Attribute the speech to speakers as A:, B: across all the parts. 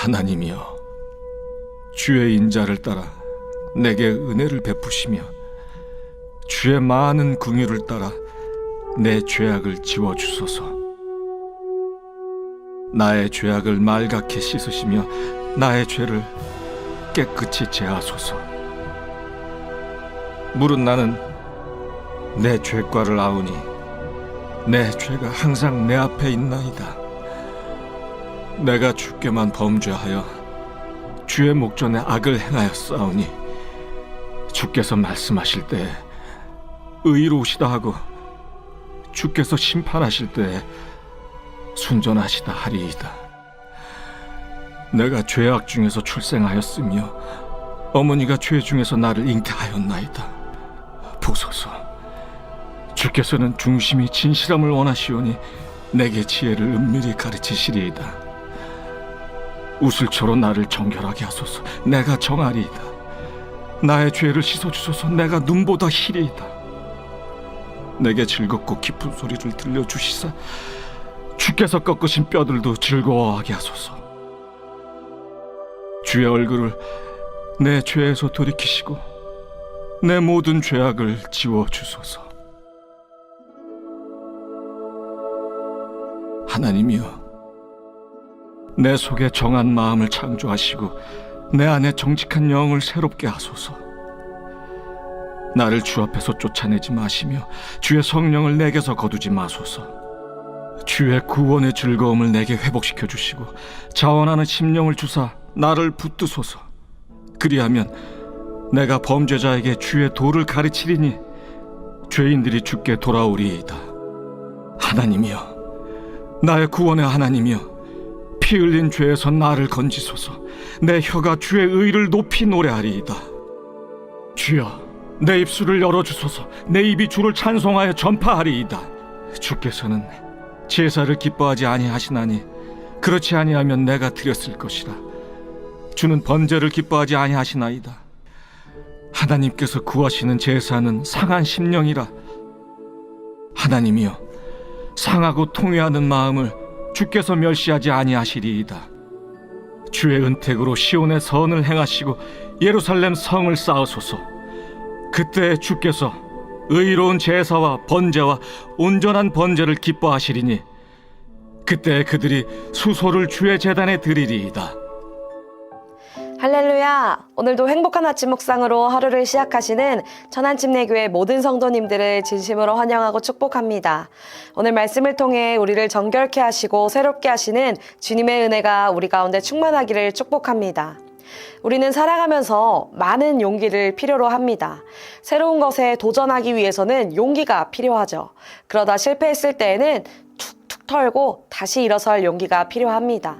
A: 하나님이여, 주의 인자를 따라 내게 은혜를 베푸시며 주의 많은 긍휼을 따라 내 죄악을 지워주소서. 나의 죄악을 말갛게 씻으시며 나의 죄를 깨끗이 제하소서. 물은 나는 내 죄과를 아우니 내 죄가 항상 내 앞에 있나이다. 내가 주께만 범죄하여 주의 목전에 악을 행하였사오니 주께서 말씀하실 때에 의로우시다 하고 주께서 심판하실 때에 순전하시다 하리이다. 내가 죄악 중에서 출생하였으며 어머니가 죄 중에서 나를 잉태하였나이다. 보소서, 주께서는 중심이 진실함을 원하시오니 내게 지혜를 은밀히 가르치시리이다. 우슬초로 나를 정결하게 하소서. 내가 정하리이다. 나의 죄를 씻어주소서. 내가 눈보다 희리이다. 내게 즐겁고 깊은 소리를 들려주시사 주께서 꺾으신 뼈들도 즐거워하게 하소서. 주의 얼굴을 내 죄에서 돌이키시고 내 모든 죄악을 지워주소서. 하나님이여, 내 속에 정한 마음을 창조하시고 내 안에 정직한 영을 새롭게 하소서. 나를 주 앞에서 쫓아내지 마시며 주의 성령을 내게서 거두지 마소서. 주의 구원의 즐거움을 내게 회복시켜 주시고 자원하는 심령을 주사 나를 붙드소서. 그리하면 내가 범죄자에게 주의 도를 가르치리니 죄인들이 주께 돌아오리이다. 하나님이여, 나의 구원의 하나님이여, 피 흘린 죄에서 나를 건지소서. 내 혀가 주의 의를 높이 노래하리이다. 주여, 내 입술을 열어주소서. 내 입이 주를 찬송하여 전파하리이다. 주께서는 제사를 기뻐하지 아니하시나니 그렇지 아니하면 내가 드렸을 것이라. 주는 번제를 기뻐하지 아니하시나이다. 하나님께서 구하시는 제사는 상한 심령이라. 하나님이여, 상하고 통회하는 마음을 주께서 멸시하지 아니하시리이다. 주의 은택으로 시온의 선을 행하시고 예루살렘 성을 쌓으소서. 그때 주께서 의로운 제사와 번제와 온전한 번제를 기뻐하시리니 그때 그들이 수소를 주의 제단에 드리리이다.
B: 할렐루야! 오늘도 행복한 아침 묵상으로 하루를 시작하시는 천안침례교회 모든 성도님들을 진심으로 환영하고 축복합니다. 오늘 말씀을 통해 우리를 정결케 하시고 새롭게 하시는 주님의 은혜가 우리 가운데 충만하기를 축복합니다. 우리는 살아가면서 많은 용기를 필요로 합니다. 새로운 것에 도전하기 위해서는 용기가 필요하죠. 그러다 실패했을 때에는 툭툭 털고 다시 일어설 용기가 필요합니다.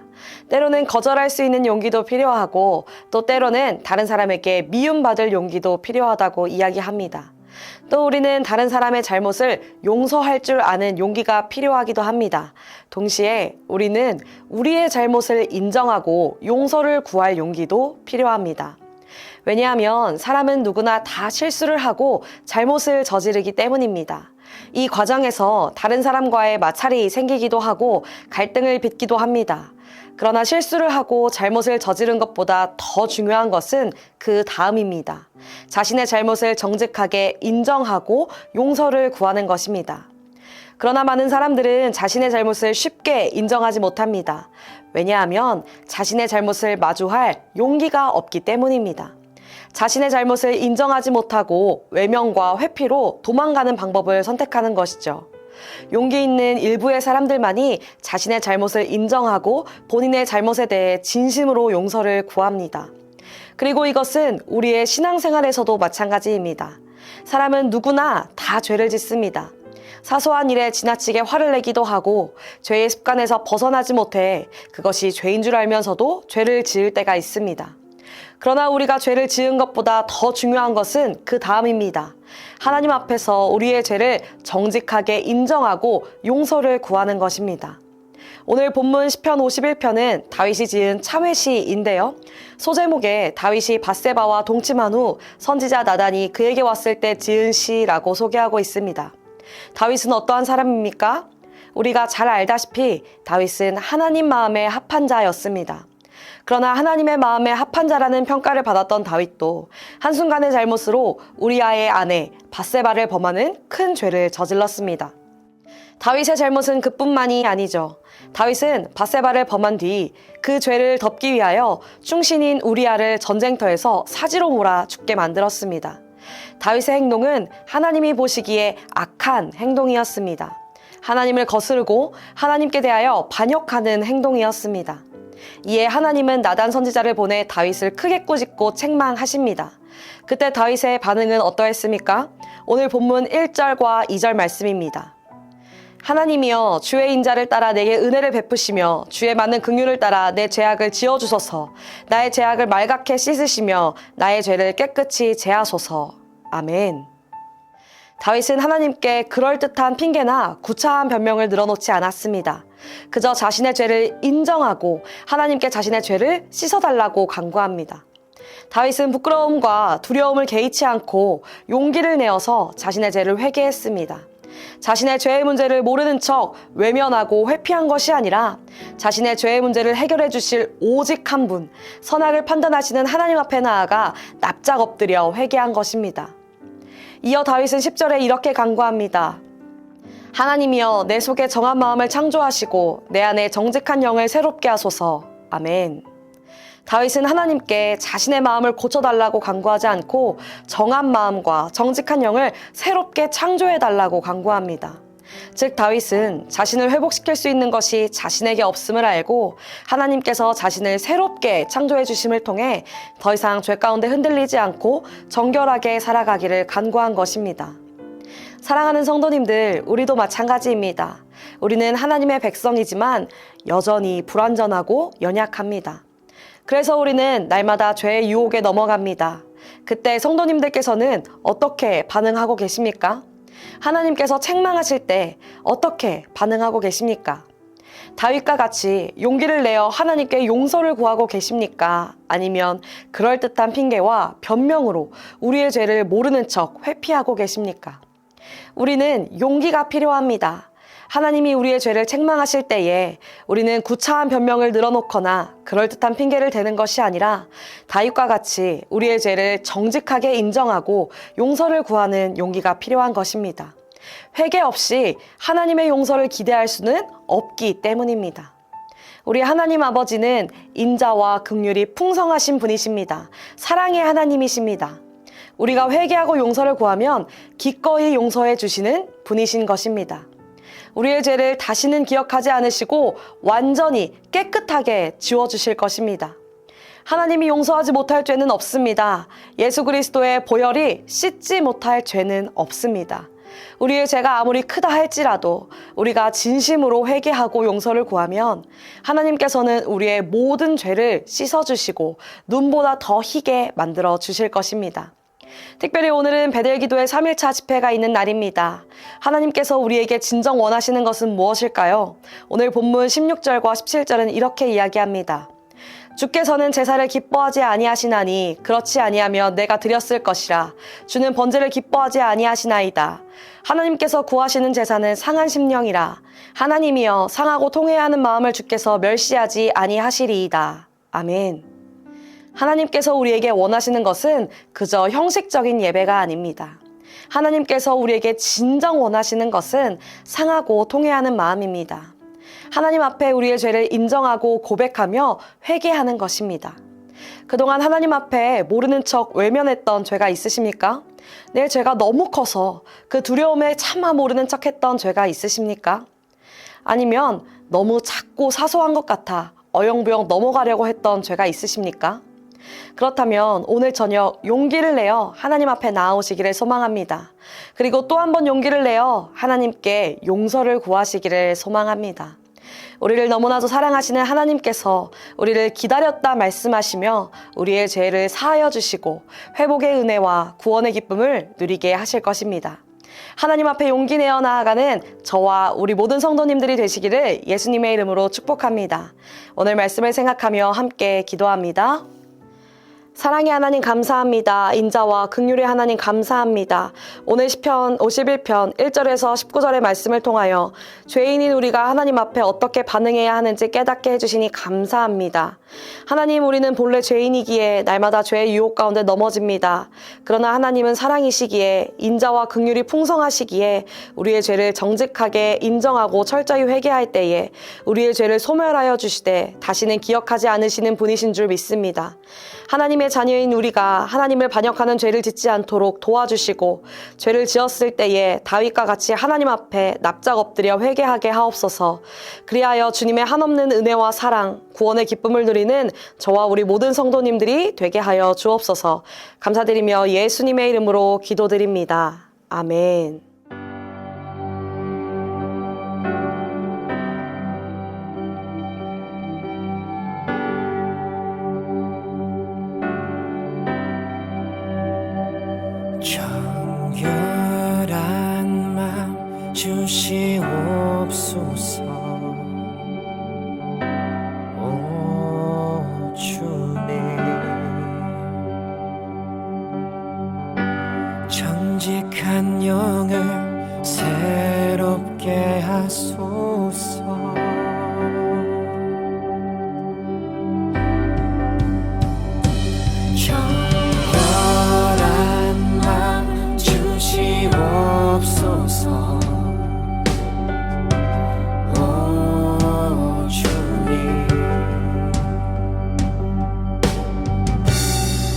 B: 때로는 거절할 수 있는 용기도 필요하고 또 때로는 다른 사람에게 미움받을 용기도 필요하다고 이야기합니다. 또 우리는 다른 사람의 잘못을 용서할 줄 아는 용기가 필요하기도 합니다. 동시에 우리는 우리의 잘못을 인정하고 용서를 구할 용기도 필요합니다. 왜냐하면 사람은 누구나 다 실수를 하고 잘못을 저지르기 때문입니다. 이 과정에서 다른 사람과의 마찰이 생기기도 하고 갈등을 빚기도 합니다. 그러나 실수를 하고 잘못을 저지른 것보다 더 중요한 것은 그 다음입니다. 자신의 잘못을 정직하게 인정하고 용서를 구하는 것입니다. 그러나 많은 사람들은 자신의 잘못을 쉽게 인정하지 못합니다. 왜냐하면 자신의 잘못을 마주할 용기가 없기 때문입니다. 자신의 잘못을 인정하지 못하고 외면과 회피로 도망가는 방법을 선택하는 것이죠. 용기 있는 일부의 사람들만이 자신의 잘못을 인정하고 본인의 잘못에 대해 진심으로 용서를 구합니다. 그리고 이것은 우리의 신앙생활에서도 마찬가지입니다. 사람은 누구나 다 죄를 짓습니다. 사소한 일에 지나치게 화를 내기도 하고 죄의 습관에서 벗어나지 못해 그것이 죄인 줄 알면서도 죄를 지을 때가 있습니다. 그러나 우리가 죄를 지은 것보다 더 중요한 것은 그 다음입니다. 하나님 앞에서 우리의 죄를 정직하게 인정하고 용서를 구하는 것입니다. 오늘 본문 시편 51편은 다윗이 지은 참회시인데요. 소제목에 다윗이 밧세바와 동침한 후 선지자 나단이 그에게 왔을 때 지은 시라고 소개하고 있습니다. 다윗은 어떠한 사람입니까? 우리가 잘 알다시피 다윗은 하나님 마음에 합한 자였습니다. 그러나 하나님의 마음에 합한 자라는 평가를 받았던 다윗도 한순간의 잘못으로 우리아의 아내 밧세바를 범하는 큰 죄를 저질렀습니다. 다윗의 잘못은 그뿐만이 아니죠. 다윗은 밧세바를 범한 뒤 그 죄를 덮기 위하여 충신인 우리아를 전쟁터에서 사지로 몰아 죽게 만들었습니다. 다윗의 행동은 하나님이 보시기에 악한 행동이었습니다. 하나님을 거스르고 하나님께 대하여 반역하는 행동이었습니다. 이에 하나님은 나단 선지자를 보내 다윗을 크게 꾸짖고 책망하십니다. 그때 다윗의 반응은 어떠했습니까? 오늘 본문 1절과 2절 말씀입니다. 하나님이여 주의 인자를 따라 내게 은혜를 베푸시며 주의 많은 긍휼을 따라 내 죄악을 지어주소서. 나의 죄악을 말갛게 씻으시며 나의 죄를 깨끗이 제하소서. 아멘. 다윗은 하나님께 그럴듯한 핑계나 구차한 변명을 늘어놓지 않았습니다. 그저 자신의 죄를 인정하고 하나님께 자신의 죄를 씻어달라고 간구합니다. 다윗은 부끄러움과 두려움을 개의치 않고 용기를 내어서 자신의 죄를 회개했습니다. 자신의 죄의 문제를 모르는 척 외면하고 회피한 것이 아니라 자신의 죄의 문제를 해결해 주실 오직 한 분, 선악을 판단하시는 하나님 앞에 나아가 납작 엎드려 회개한 것입니다. 이어 다윗은 10절에 이렇게 간구합니다. 하나님이여 내 속에 정한 마음을 창조하시고 내 안에 정직한 영을 새롭게 하소서. 아멘. 다윗은 하나님께 자신의 마음을 고쳐달라고 간구하지 않고 정한 마음과 정직한 영을 새롭게 창조해달라고 간구합니다. 즉 다윗은 자신을 회복시킬 수 있는 것이 자신에게 없음을 알고 하나님께서 자신을 새롭게 창조해 주심을 통해 더 이상 죄 가운데 흔들리지 않고 정결하게 살아가기를 간구한 것입니다. 사랑하는 성도님들, 우리도 마찬가지입니다. 우리는 하나님의 백성이지만 여전히 불완전하고 연약합니다. 그래서 우리는 날마다 죄의 유혹에 넘어갑니다. 그때 성도님들께서는 어떻게 반응하고 계십니까? 하나님께서 책망하실 때 어떻게 반응하고 계십니까? 다윗과 같이 용기를 내어 하나님께 용서를 구하고 계십니까? 아니면 그럴듯한 핑계와 변명으로 우리의 죄를 모르는 척 회피하고 계십니까? 우리는 용기가 필요합니다. 하나님이 우리의 죄를 책망하실 때에 우리는 구차한 변명을 늘어놓거나 그럴듯한 핑계를 대는 것이 아니라 다윗과 같이 우리의 죄를 정직하게 인정하고 용서를 구하는 용기가 필요한 것입니다. 회개 없이 하나님의 용서를 기대할 수는 없기 때문입니다. 우리 하나님 아버지는 인자와 긍휼이 풍성하신 분이십니다. 사랑의 하나님이십니다. 우리가 회개하고 용서를 구하면 기꺼이 용서해 주시는 분이신 것입니다. 우리의 죄를 다시는 기억하지 않으시고 완전히 깨끗하게 지워주실 것입니다. 하나님이 용서하지 못할 죄는 없습니다. 예수 그리스도의 보혈이 씻지 못할 죄는 없습니다. 우리의 죄가 아무리 크다 할지라도 우리가 진심으로 회개하고 용서를 구하면 하나님께서는 우리의 모든 죄를 씻어주시고 눈보다 더 희게 만들어 주실 것입니다. 특별히 오늘은 베델기도의 3일차 집회가 있는 날입니다. 하나님께서 우리에게 진정 원하시는 것은 무엇일까요? 오늘 본문 16절과 17절은 이렇게 이야기합니다. 주께서는 제사를 기뻐하지 아니하시나니 그렇지 아니하면 내가 드렸을 것이라. 주는 번제를 기뻐하지 아니하시나이다. 하나님께서 구하시는 제사는 상한 심령이라. 하나님이여 상하고 통해야 하는 마음을 주께서 멸시하지 아니하시리이다. 아멘. 하나님께서 우리에게 원하시는 것은 그저 형식적인 예배가 아닙니다. 하나님께서 우리에게 진정 원하시는 것은 상하고 통회하는 마음입니다. 하나님 앞에 우리의 죄를 인정하고 고백하며 회개하는 것입니다. 그동안 하나님 앞에 모르는 척 외면했던 죄가 있으십니까? 내 죄가 너무 커서 그 두려움에 차마 모르는 척 했던 죄가 있으십니까? 아니면 너무 작고 사소한 것 같아 어영부영 넘어가려고 했던 죄가 있으십니까? 그렇다면 오늘 저녁 용기를 내어 하나님 앞에 나아오시기를 소망합니다. 그리고 또 한 번 용기를 내어 하나님께 용서를 구하시기를 소망합니다. 우리를 너무나도 사랑하시는 하나님께서 우리를 기다렸다 말씀하시며 우리의 죄를 사하여 주시고 회복의 은혜와 구원의 기쁨을 누리게 하실 것입니다. 하나님 앞에 용기 내어 나아가는 저와 우리 모든 성도님들이 되시기를 예수님의 이름으로 축복합니다. 오늘 말씀을 생각하며 함께 기도합니다. 사랑의 하나님 감사합니다. 인자와 긍휼의 하나님 감사합니다. 오늘 시편 51편 1절에서 19절의 말씀을 통하여 죄인인 우리가 하나님 앞에 어떻게 반응해야 하는지 깨닫게 해주시니 감사합니다. 하나님, 우리는 본래 죄인이기에 날마다 죄의 유혹 가운데 넘어집니다. 그러나 하나님은 사랑이시기에 인자와 긍휼이 풍성하시기에 우리의 죄를 정직하게 인정하고 철저히 회개할 때에 우리의 죄를 소멸하여 주시되 다시는 기억하지 않으시는 분이신 줄 믿습니다. 하나님의 자녀인 우리가 하나님을 반역하는 죄를 짓지 않도록 도와주시고 죄를 지었을 때에 다윗과 같이 하나님 앞에 납작 엎드려 회개하게 하옵소서. 그리하여 주님의 한없는 은혜와 사랑, 구원의 기쁨을 누리는 저와 우리 모든 성도님들이 되게 하여 주옵소서. 감사드리며 예수님의 이름으로 기도드립니다. 아멘.
C: 정결한 맘 주시옵소서. 오 주님, 정직한 영을 새롭게 하소서. 주시옵소서. 오 주님,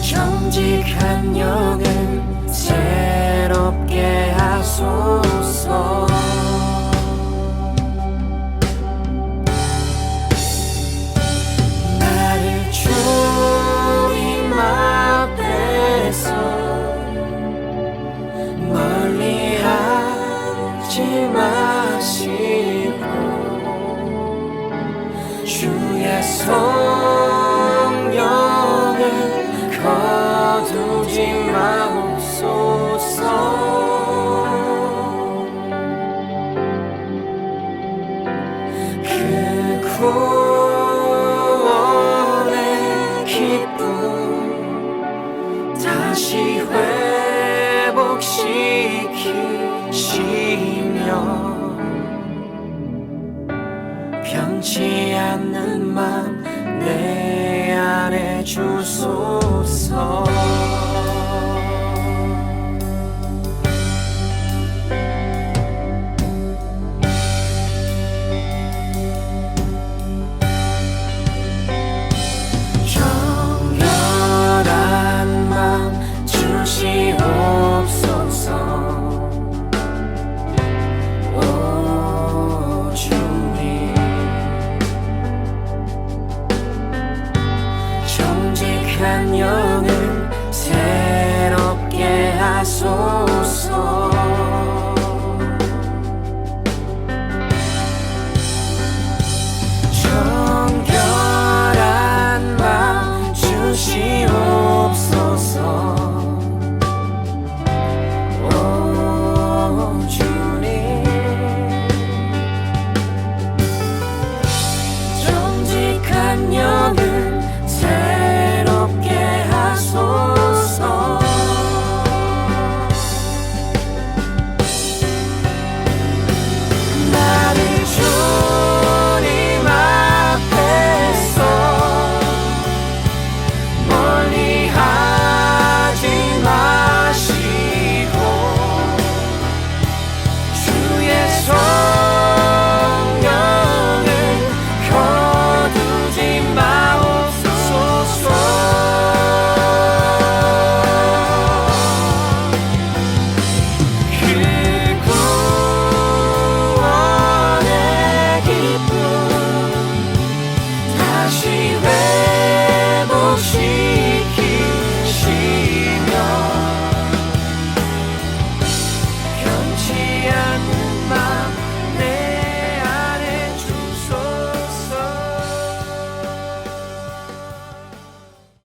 C: 정직한 영을 새롭게 하소서. 나를 주님 앞에서 멀리하지 마시고 주의 성령을 거두지 마옵소서. 그 구원의 기쁨 다시 회복시키시며 변치 않는 맘 내 안에 주소서.